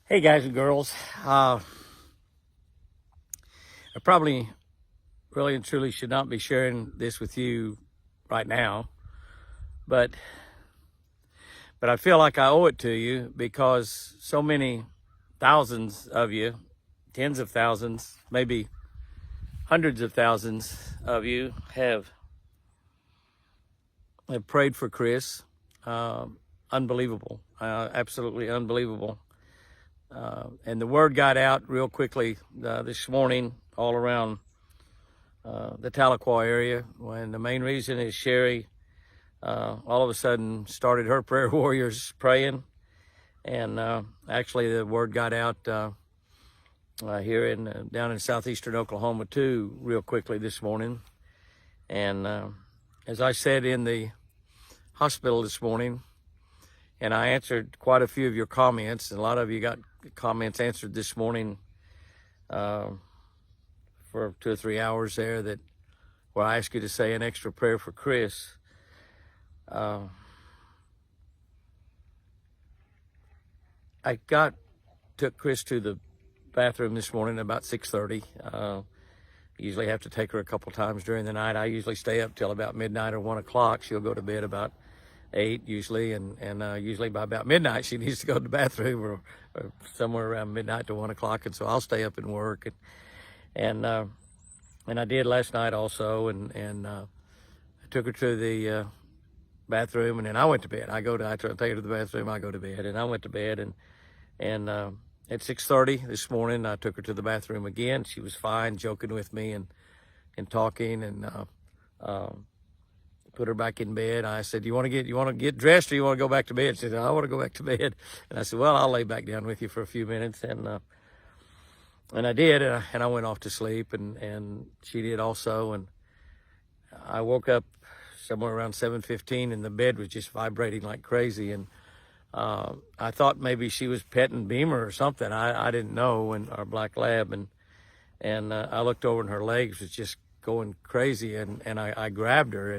Hey guys and girls, I probably really and truly should not be sharing this with you right now, but I feel like I owe it to you because so many thousands of you, tens of thousands, maybe hundreds of thousands of you have prayed for Chris. Unbelievable, absolutely unbelievable. And the word got out real quickly this morning all around the Tahlequah area, when the main reason is Sherry all of a sudden started her prayer warriors praying. And actually the word got out here down in southeastern Oklahoma too real quickly this morning. And as I said in the hospital this morning, and I answered quite a few of your comments, and a lot of you got comments answered this morning for 2 or 3 hours there, that where I asked you to say an extra prayer for Chris. I took Chris to the bathroom this morning about 6:30. Usually have to take her a couple times during the night. I usually stay up till about midnight or 1 o'clock. She'll go to bed about 8 usually, and usually by about midnight she needs to go to the bathroom, or somewhere around midnight to 1 o'clock, and so I'll stay up and work, and I did last night also, and I took her to the bathroom, and then I went to bed. I try to take her to the bathroom, I go to bed, and I went to bed, and at 6:30 this morning I took her to the bathroom again. She was fine, joking with me and talking, and put her back in bed. I said, you want to get dressed, or you want to go back to bed? She said, I want to go back to bed. And I said, well, I'll lay back down with you for a few minutes. And I did, and I went off to sleep, and she did also. And I woke up somewhere around 7:15, and the bed was just vibrating like crazy. And I thought maybe she was petting Beamer or something. I didn't know, and our black lab, and I looked over, and her legs was just going crazy, and I grabbed her,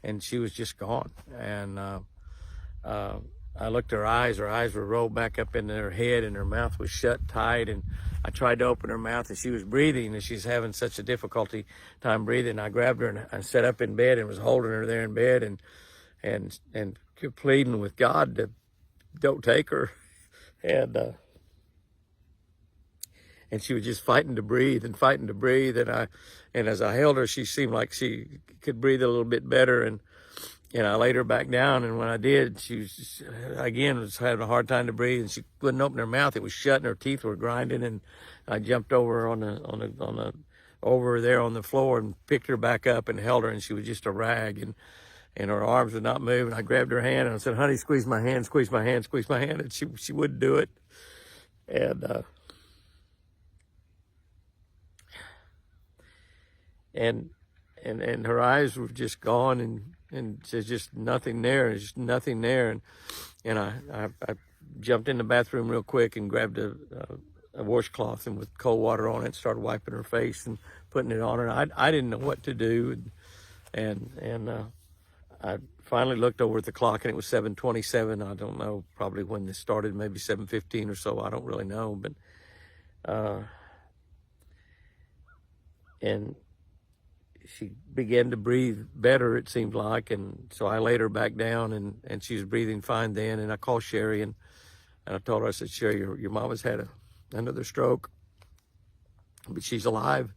and she was just gone. And I looked at her eyes were rolled back up into her head, and her mouth was shut tight, and I tried to open her mouth, and she was breathing, and she's having such a difficulty time breathing. I grabbed her, and I sat up in bed and was holding her there in bed, and pleading with God to don't take her. And she was just fighting to breathe, and as I held her, she seemed like she could breathe a little bit better, and I laid her back down, and when I did, she was having a hard time to breathe, and she couldn't open her mouth. It was shut, and her teeth were grinding, and I jumped over over there on the floor and picked her back up and held her, and she was just a rag, and her arms would not move. And I grabbed her hand and I said, honey, squeeze my hand, squeeze my hand, squeeze my hand. And she wouldn't do it. And her eyes were just gone, and there's just nothing there. There's just nothing there. And I jumped in the bathroom real quick and grabbed a washcloth, and with cold water on it, started wiping her face and putting it on her. I didn't know what to do. And I finally looked over at the clock, and it was 7:27. I don't know, probably when this started, maybe 7:15 or so. I don't really know, but and she began to breathe better, it seemed like, and so I laid her back down, and she was breathing fine then. And I called Sherry, and I told her, I said, Sherry, your mama's had another stroke, but she's alive.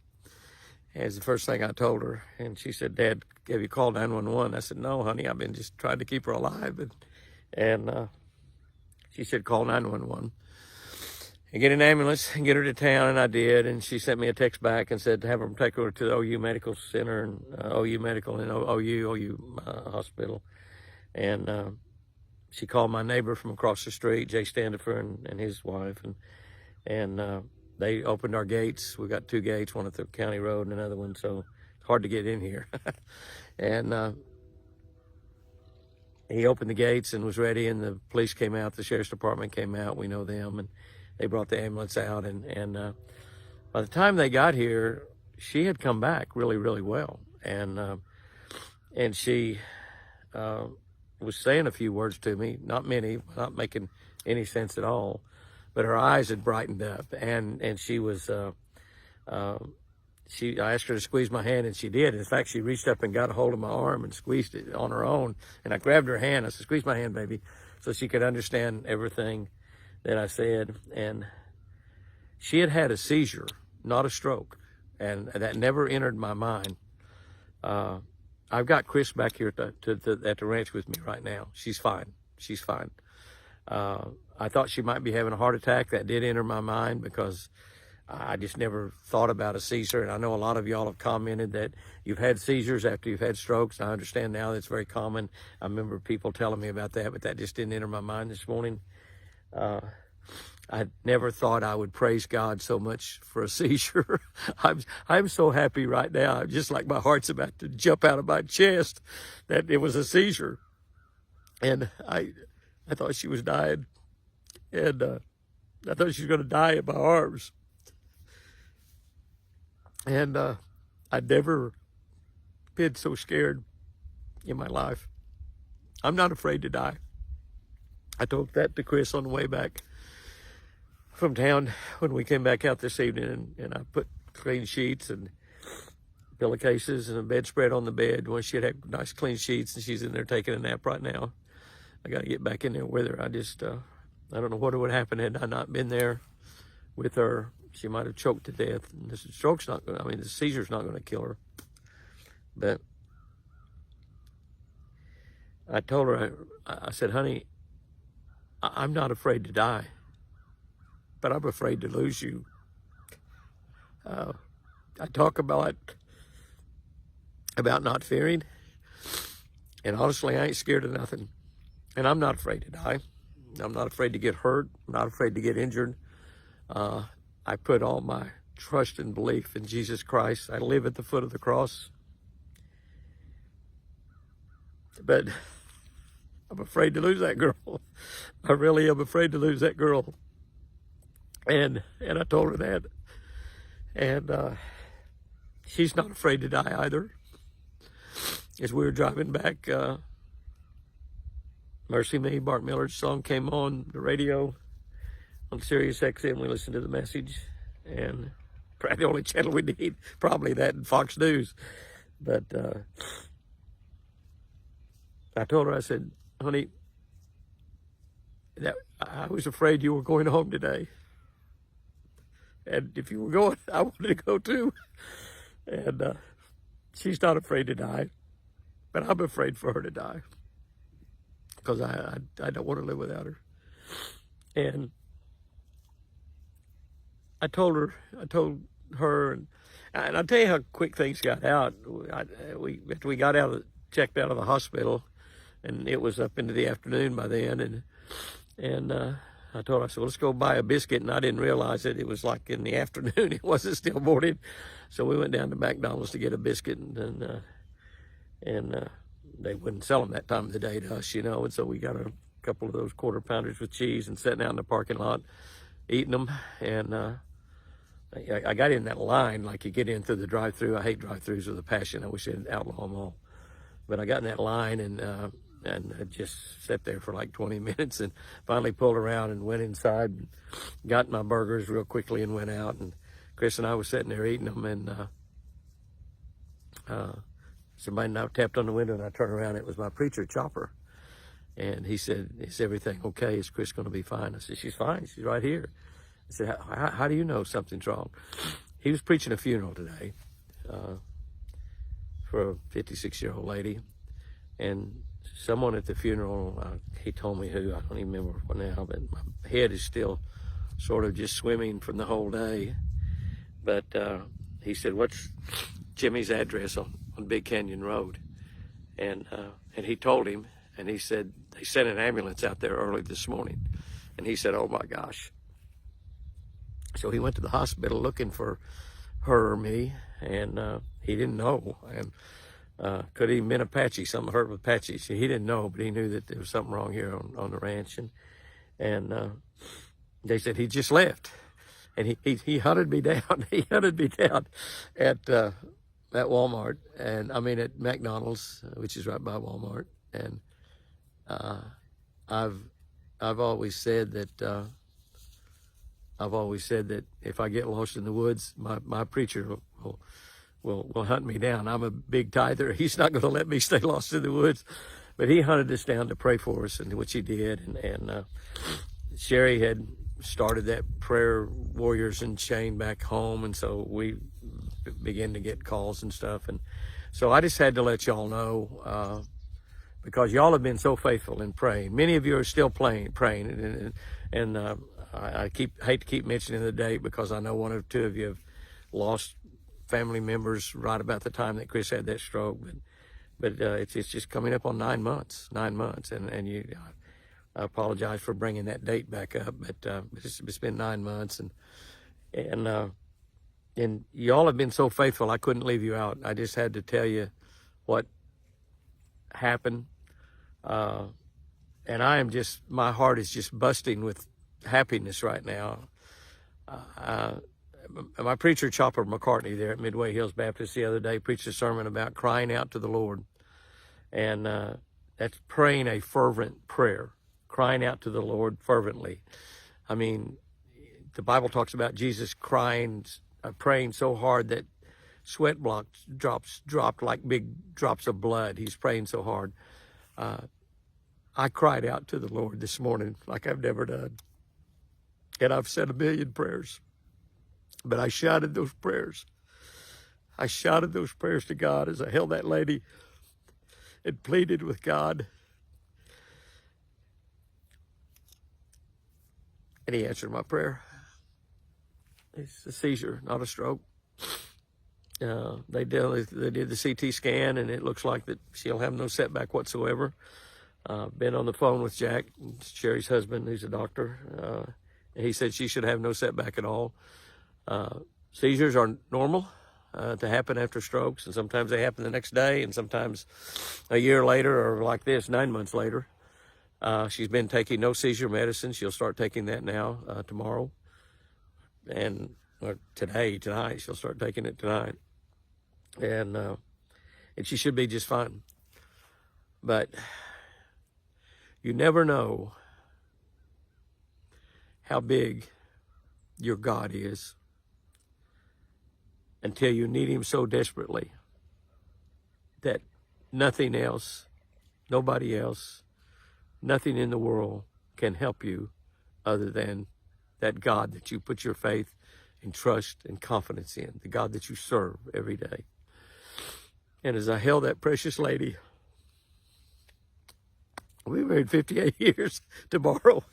As the first thing I told her. And she said, Dad, have you called 911? I said, no, honey, I've been just trying to keep her alive. And she said, call 911 and get an ambulance and get her to town. And I did. And she sent me a text back and said to have them take her to the OU Medical Center, and OU Medical and OU Hospital. And she called my neighbor from across the street, Jay Standifer, and his wife, and they opened our gates. We got 2 gates, one at the county road and another one, so it's hard to get in here. And he opened the gates and was ready, and the police came out, the sheriff's department came out, we know them, and they brought the ambulance out. And by the time they got here, she had come back really, really well. And she was saying a few words to me, not many, not making any sense at all. but her eyes had brightened up, and she was. I asked her to squeeze my hand, and she did. In fact, she reached up and got a hold of my arm and squeezed it on her own. And I grabbed her hand. I said, "Squeeze my hand, baby," so she could understand everything that I said. And she had had a seizure, not a stroke, and that never entered my mind. I've got Chris back here at the ranch with me right now. She's fine. She's fine. I thought she might be having a heart attack. That did enter my mind because I just never thought about a seizure. And I know a lot of y'all have commented that you've had seizures after you've had strokes. I understand now that's very common. I remember people telling me about that, but that just didn't enter my mind this morning. I never thought I would praise God so much for a seizure. I'm so happy right now. I'm just like my heart's about to jump out of my chest that it was a seizure. And I thought she was dying. And I thought she was going to die in my arms. And I'd never been so scared in my life. I'm not afraid to die. I told that to Chris on the way back from town when we came back out this evening, and I put clean sheets and pillowcases and a bedspread on the bed. When she had nice clean sheets, and she's in there taking a nap right now. I got to get back in there with her. I don't know what would happen had I not been there with her. She might have choked to death. And the seizure's not going to kill her. But I told her, I said, "Honey, I'm not afraid to die, but I'm afraid to lose you." I talk about not fearing, and honestly, I ain't scared of nothing. And I'm not afraid to die. I'm not afraid to get hurt. I'm not afraid to get injured. I put all my trust and belief in Jesus Christ. I live at the foot of the cross. But I'm afraid to lose that girl. I really am afraid to lose that girl. And I told her that. And she's not afraid to die either. As we were driving back, Mercy Me, Bart Miller's song came on the radio on Sirius XM. We listened to the message, and probably the only channel we need, probably that and Fox News. But I told her, I said, "Honey, I was afraid you were going home today. And if you were going, I wanted to go too." And she's not afraid to die, but I'm afraid for her to die because I don't want to live without her. And I told her, and I'll tell you how quick things got out. After we got checked out of the hospital, and it was up into the afternoon by then, and I told her, I said, "Well, let's go buy a biscuit," and I didn't realize it was like in the afternoon. It wasn't still morning, so we went down to McDonald's to get a biscuit, and they wouldn't sell them that time of the day to us, and so we got a couple of those quarter pounders with cheese and sitting out in the parking lot eating them. And I got in that line like you get in through the drive-thru. I hate drive-thrus with a passion. I wish they'd outlaw them all. But I got in that line and I just sat there for like 20 minutes and finally pulled around and went inside and got my burgers real quickly and went out. And Chris and I was sitting there eating them, and somebody now tapped on the window, and I turned around. It was my preacher, Chopper. And he said, "Is everything okay? Is Chris going to be fine?" I said, "She's fine. She's right here." I said, how do you know something's wrong?" He was preaching a funeral today for a 56-year-old lady. And someone at the funeral, he told me who, I don't even remember now, but my head is still sort of just swimming from the whole day. But he said, "What's Jimmy's address on Big Canyon Road?" And he told him, and he said, "They sent an ambulance out there early this morning." And he said, "Oh my gosh." So he went to the hospital looking for her or me, and he didn't know. And could have even been Apache, something hurt with Apache. So he didn't know, but he knew that there was something wrong here on the ranch. And they said he just left. And he hunted me down. He hunted me down at Walmart, and I mean at McDonald's, which is right by Walmart. And I've always said that I've always said that if I get lost in the woods, my preacher will hunt me down. I'm a big tither. He's not going to let me stay lost in the woods. But he hunted us down to pray for us, and which he did. And Sherry had started that prayer warriors and chain back home, and so we began to get calls and stuff. And so I just had to let y'all know, because y'all have been so faithful in praying. Many of you are still praying, and I hate to keep mentioning the date, because I know one or two of you have lost family members right about the time that Chris had that stroke. But it's just coming up on 9 months, and I apologize for bringing that date back up, but it's been 9 months, and y'all have been so faithful. I couldn't leave you out. I just had to tell you what happened, and my heart is just busting with happiness right now. My preacher, Chopper McCartney, there at Midway Hills Baptist the other day, preached a sermon about crying out to the Lord. And that's praying a fervent prayer, crying out to the Lord fervently. I mean, the Bible talks about Jesus praying so hard that sweat drops dropped like big drops of blood. He's praying so hard. I cried out to the Lord this morning like I've never done. And I've said a million prayers. But I shouted those prayers. I shouted those prayers to God as I held that lady and pleaded with God. And he answered my prayer. It's a seizure, not a stroke. They did the CT scan, and it looks like that she'll have no setback whatsoever. Been on the phone with Jack, Sherry's husband, who's a doctor. He said she should have no setback at all. Seizures are normal to happen after strokes, and sometimes they happen the next day, and sometimes a year later, or like this, 9 months later. She's been taking no seizure medicine. She'll start taking that now, tomorrow, or tonight. She'll start taking it tonight, and she should be just fine. But you never know how big your God is until you need him so desperately that nothing else, nobody else, nothing in the world can help you other than that God that you put your faith and trust and confidence in, the God that you serve every day. And as I held that precious lady, we married 58 years tomorrow.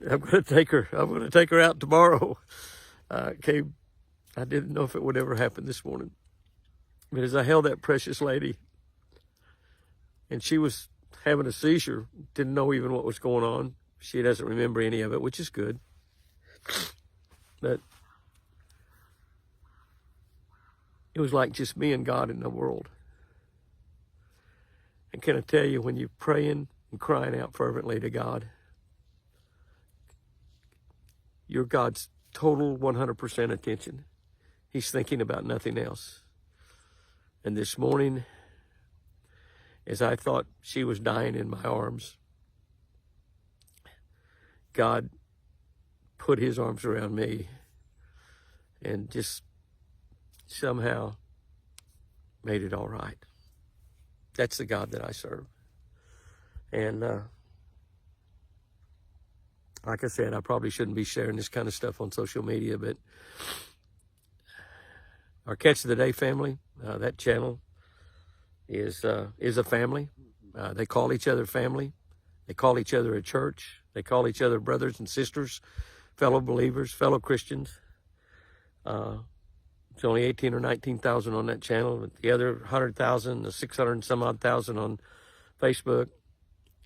I'm going to take her out tomorrow. I didn't know if it would ever happen this morning. But as I held that precious lady, and she was having a seizure, didn't know even what was going on. She doesn't remember any of it, which is good. But it was like just me and God in the world. And can I tell you, when you're praying and crying out fervently to God, you're God's total 100% attention. He's thinking about nothing else. And this morning, as I thought she was dying in my arms, God put his arms around me and just somehow made it all right. That's the God that I serve. And like I said, I probably shouldn't be sharing this kind of stuff on social media, but our Catch of the Day family, that channel is a family. They call each other family. They call each other a church. They call each other brothers and sisters, fellow believers, fellow Christians. It's only 18 or 19,000 on that channel, but the other 100,000, the 600 and some odd thousand on Facebook.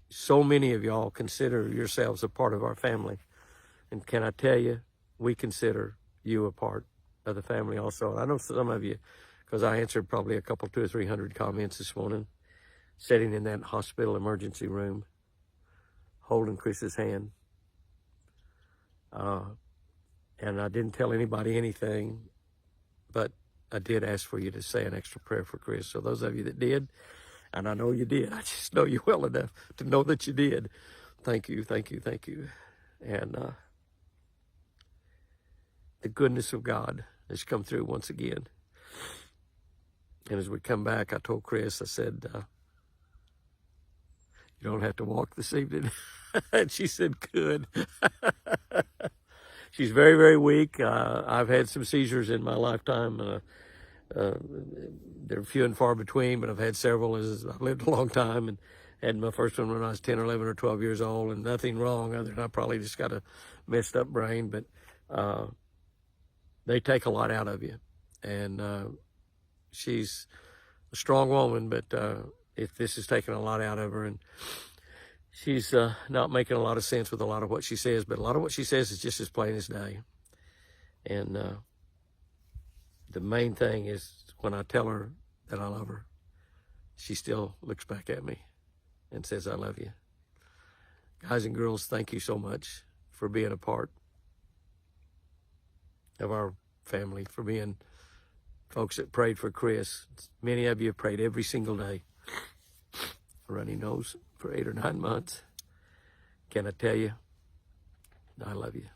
So many of y'all consider yourselves a part of our family. And can I tell you, we consider you a part of the family also. I know some of you, because I answered probably a couple, 200 or 300 comments this morning, sitting in that hospital emergency room, holding Chris's hand. And I didn't tell anybody anything, but I did ask for you to say an extra prayer for Chris. So those of you that did, and I know you did, I just know you well enough to know that you did. Thank you, thank you, thank you. And the goodness of God has come through once again. And as we come back, I told Chris, I said, you don't have to walk this evening. And she said, good. She's very, very weak. I've had some seizures in my lifetime. They're few and far between, but I've had several as I've lived a long time, and had my first one when I was 10 or 11 or 12 years old, and nothing wrong other than I probably just got a messed up brain. But they take a lot out of you. And she's a strong woman, but if this is taking a lot out of her, and she's not making a lot of sense with a lot of what she says, but a lot of what she says is just as plain as day. And the main thing is when I tell her that I love her, she still looks back at me and says, I love you. Guys and girls, thank you so much for being a part of our family, for being folks that prayed for Chris. Many of you have prayed every single day. Runny nose for 8 or 9 months. Can I tell you, I love you.